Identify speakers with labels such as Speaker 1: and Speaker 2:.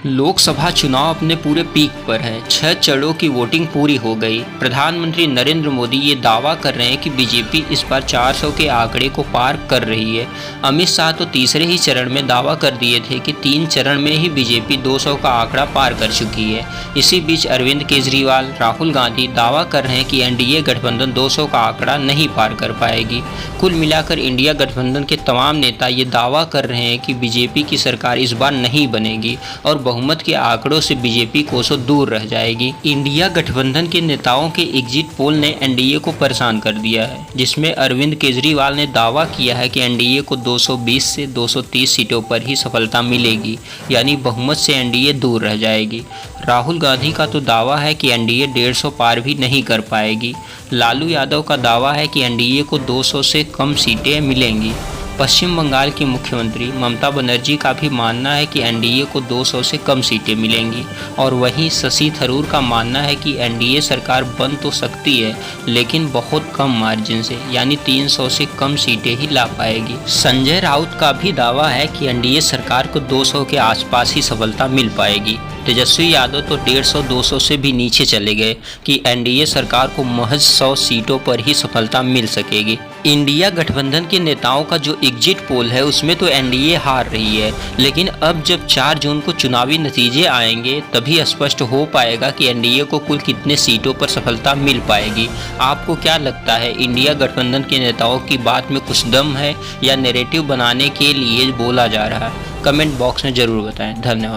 Speaker 1: लोकसभा चुनाव अपने पूरे पीक पर है। 6 चरणों की वोटिंग पूरी हो गई। प्रधानमंत्री नरेंद्र मोदी ये दावा कर रहे हैं कि बीजेपी इस बार 400 के आंकड़े को पार कर रही है। अमित शाह तो तीसरे ही चरण में दावा कर दिए थे कि 3 चरण में ही बीजेपी 200 का आंकड़ा पार कर चुकी है। इसी बीच अरविंद केजरीवाल, राहुल गांधी दावा कर रहे हैं कि एनडीए गठबंधन 200 का आंकड़ा नहीं पार कर पाएगी। कुल मिलाकर इंडिया गठबंधन के तमाम नेता ये दावा कर रहे हैं कि बीजेपी की सरकार इस बार नहीं बनेगी और बहुमत के आंकड़ों से बीजेपी कोसों दूर रह जाएगी। इंडिया गठबंधन के नेताओं के एग्जिट पोल ने एनडीए को परेशान कर दिया है, जिसमें अरविंद केजरीवाल ने दावा किया है कि एनडीए को 220 से 230 सीटों पर ही सफलता मिलेगी, यानी बहुमत से एनडीए दूर रह जाएगी। राहुल गांधी का तो दावा है कि एनडीए 150 पार भी नहीं कर पाएगी। लालू यादव का दावा है कि एनडीए को 200 से कम सीटें मिलेंगी। पश्चिम बंगाल की मुख्यमंत्री ममता बनर्जी का भी मानना है कि एनडीए को 200 से कम सीटें मिलेंगी और वहीं शशि थरूर का मानना है कि एनडीए सरकार बन तो सकती है लेकिन बहुत कम मार्जिन से, यानी 300 से कम सीटें ही ला पाएगी। संजय राउत का भी दावा है कि एनडीए सरकार को 200 के आसपास ही सफलता मिल पाएगी। तेजस्वी यादव तो 150-200 से भी नीचे चले गए कि एनडीए सरकार को महज 100 सीटों पर ही सफलता मिल सकेगी। इंडिया गठबंधन के नेताओं का जो एग्जिट पोल है उसमें तो एनडीए हार रही है, लेकिन अब जब 4 जून को चुनावी नतीजे आएंगे तभी स्पष्ट हो पाएगा कि एनडीए को कुल कितने सीटों पर सफलता मिल पाएगी। आपको क्या लगता है, इंडिया गठबंधन के नेताओं की बात में कुछ दम है या नैरेटिव बनाने के लिए बोला जा रहा है? कमेंट बॉक्स में ज़रूर बताएं। धन्यवाद।